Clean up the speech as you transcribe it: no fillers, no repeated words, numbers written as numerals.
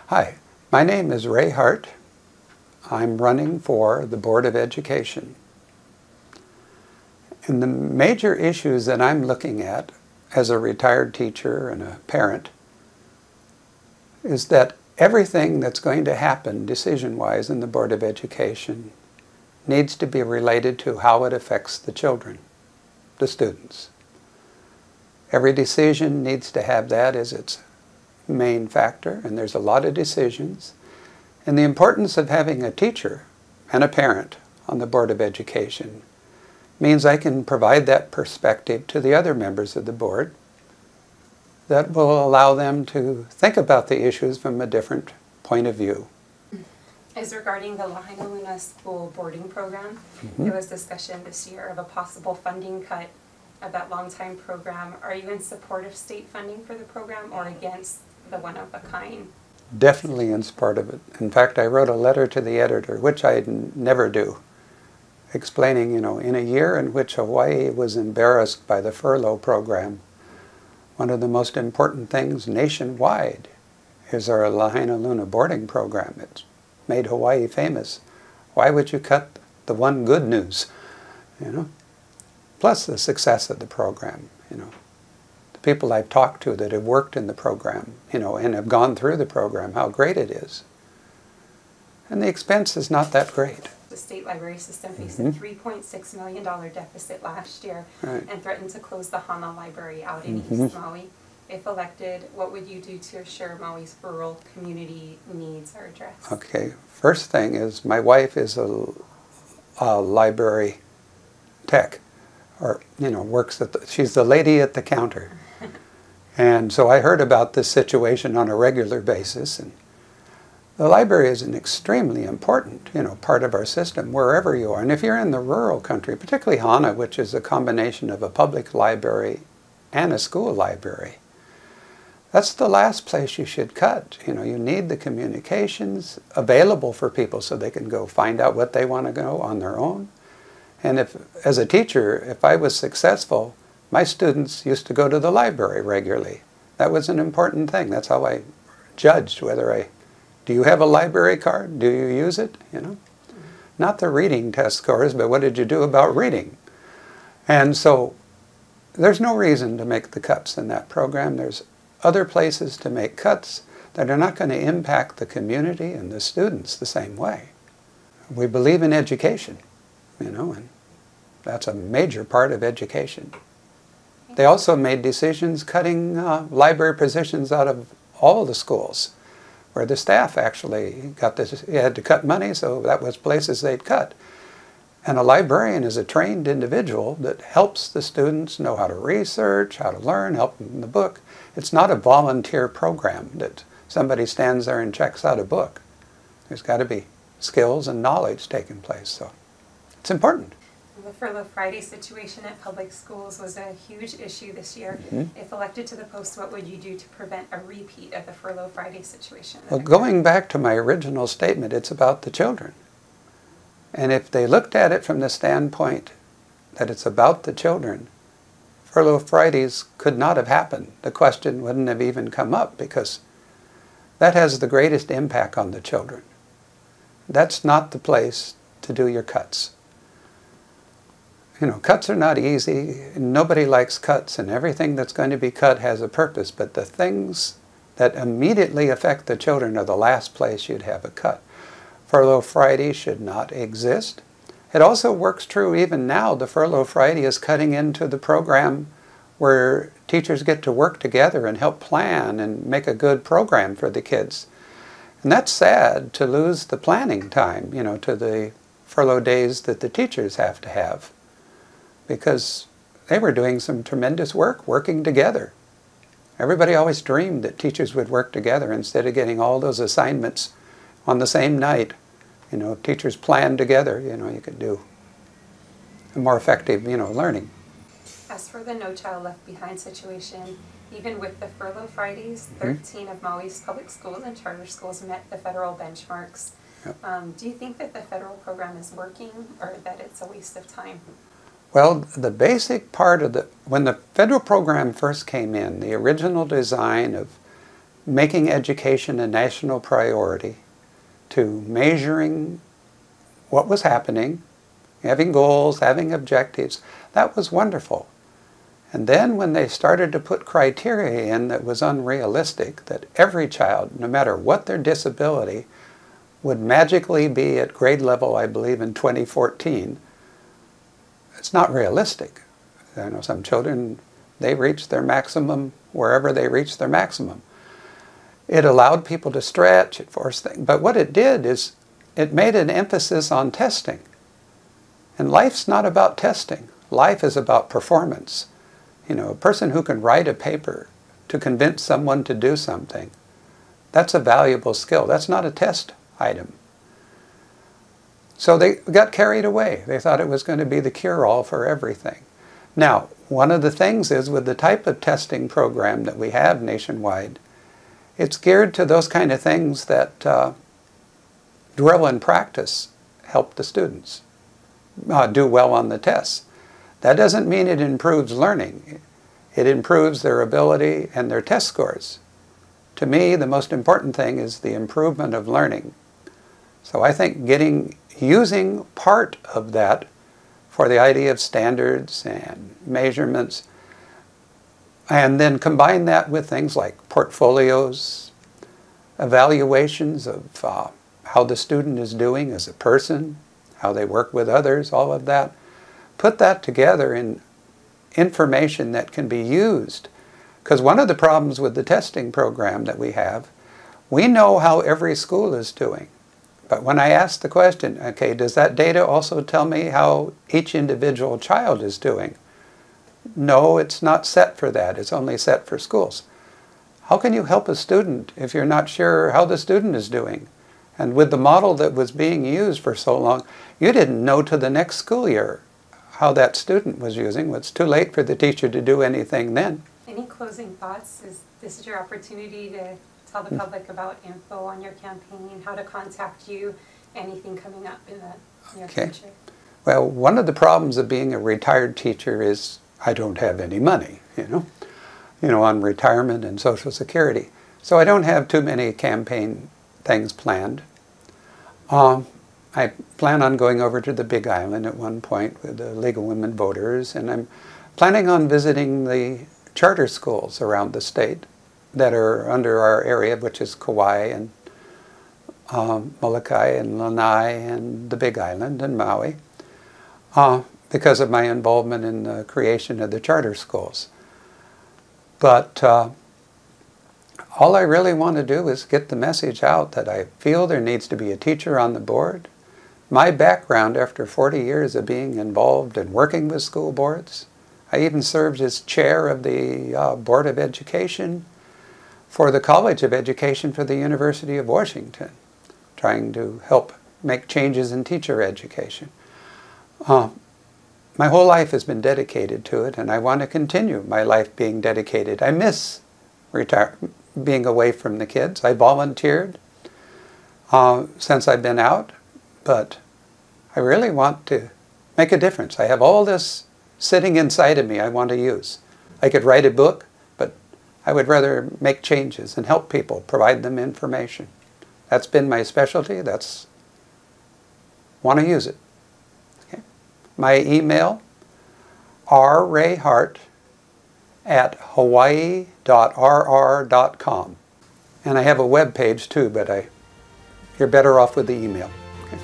Hi, my name is Ray Hart. I'm running for the Board of Education. And the major issues that I'm looking at as a retired teacher and a parent is that everything that's going to happen decision-wise in the Board of Education needs to be related to how it affects the children, the students. Every decision needs to have that as its main factor, and there's a lot of decisions. And the importance of having a teacher and a parent on the Board of Education means I can provide that perspective to the other members of the board that will allow them to think about the issues from a different point of view. Is regarding the Lahainaluna school boarding program. There was discussion this year of a possible funding cut of that long-time program. Are you in support of state funding for the program or against the one-of-a-kind? Definitely in support of it. In fact, I wrote a letter to the editor, which I never do, explaining, in a year in which Hawaii was embarrassed by the furlough program, one of the most important things nationwide is our Lahainaluna boarding program. It's made Hawaii famous. Why would you cut the one good news, Plus the success of the program, The people I've talked to that have worked in the program, and have gone through the program, how great it is. And the expense is not that great. The state library system faced a $3.6 million deficit last year and threatened to close the Hana Library out in East Maui. If elected, what would you do to assure Maui's rural community needs are addressed? Okay, first thing is my wife is a library tech, or works she's the lady at the counter. And so I heard about this situation on a regular basis, and the library is an extremely important, part of our system wherever you are. And if you're in the rural country, particularly Hana, which is a combination of a public library and a school library, that's the last place you should cut. You need the communications available for people so they can go find out what they want to know on their own. And as a teacher, if I was successful, my students used to go to the library regularly. That was an important thing. That's how I judged do you have a library card? Do you use it? Not the reading test scores, but what did you do about reading? And so there's no reason to make the cuts in that program. There's other places to make cuts that are not going to impact the community and the students the same way. We believe in education, and that's a major part of education. They also made decisions cutting library positions out of all the schools, where the staff actually had to cut money, so that was places they'd cut. And a librarian is a trained individual that helps the students know how to research, how to learn, help them in the book. It's not a volunteer program that somebody stands there and checks out a book. There's got to be skills and knowledge taking place, so it's important. The Furlough Friday situation at public schools was a huge issue this year. If elected to the post, what would you do to prevent a repeat of the Furlough Friday situation? Well, going back to my original statement, it's about the children. And if they looked at it from the standpoint that it's about the children, Furlough Fridays could not have happened. The question wouldn't have even come up because that has the greatest impact on the children. That's not the place to do your cuts. Cuts are not easy. Nobody likes cuts, and everything that's going to be cut has a purpose. But the things that immediately affect the children are the last place you'd have a cut. Furlough Friday should not exist. It also works true even now. The Furlough Friday is cutting into the program where teachers get to work together and help plan and make a good program for the kids. And that's sad to lose the planning time, to the furlough days that the teachers have to have, because they were doing some tremendous work working together. Everybody always dreamed that teachers would work together instead of getting all those assignments on the same night. Teachers planned together, you could do a more effective, learning. As for the No Child Left Behind situation, even with the Furlough Fridays, 13 of Maui's public schools and charter schools met the federal benchmarks. Yep. Do you think that the federal program is working or that it's a waste of time? Well, the basic part of when the federal program first came in, the original design of making education a national priority, to measuring what was happening, having goals, having objectives. That was wonderful. And then when they started to put criteria in that was unrealistic, that every child, no matter what their disability, would magically be at grade level, I believe, in 2014, it's not realistic. I know some children, they reach their maximum wherever they reach their maximum. It allowed people to stretch, it forced things. But what it did is it made an emphasis on testing. And life's not about testing. Life is about performance. You know, a person who can write a paper to convince someone to do something, that's a valuable skill. That's not a test item. So they got carried away. They thought it was going to be the cure-all for everything. Now, one of the things is with the type of testing program that we have nationwide, it's geared to those kind of things that drill and practice help the students do well on the tests. That doesn't mean it improves learning. It improves their ability and their test scores. To me, the most important thing is the improvement of learning. So I think using part of that for the idea of standards and measurements, and then combine that with things like portfolios, evaluations of how the student is doing as a person, how they work with others, all of that. Put that together in information that can be used. Because one of the problems with the testing program that we have, we know how every school is doing. But when I ask the question, okay, does that data also tell me how each individual child is doing? No, it's not set for that. It's only set for schools. How can you help a student if you're not sure how the student is doing? And with the model that was being used for so long, you didn't know to the next school year how that student was using. It's too late for the teacher to do anything then. Any closing thoughts? This is your opportunity to tell the public about info on your campaign, how to contact you, anything coming up in the near future. Well, one of the problems of being a retired teacher is I don't have any money, on retirement and Social Security. So I don't have too many campaign things planned. I plan on going over to the Big Island at one point with the League of Women Voters, and I'm planning on visiting the charter schools around the state that are under our area, which is Kauai and Molokai and Lanai and the Big Island and Maui, because of my involvement in the creation of the charter schools. But all I really want to do is get the message out that I feel there needs to be a teacher on the board. My background after 40 years of being involved and working with school boards, I even served as chair of the Board of Education for the College of Education for the University of Washington, trying to help make changes in teacher education. My whole life has been dedicated to it, and I want to continue my life being dedicated. I miss being away from the kids. I volunteered since I've been out, but I really want to make a difference. I have all this sitting inside of me I want to use. I could write a book, but I would rather make changes and help people, provide them information. That's been my specialty. Want to use it. Okay. My email, rrayhart@hawaii.rr.com. And I have a web page too, but you're better off with the email. Okay.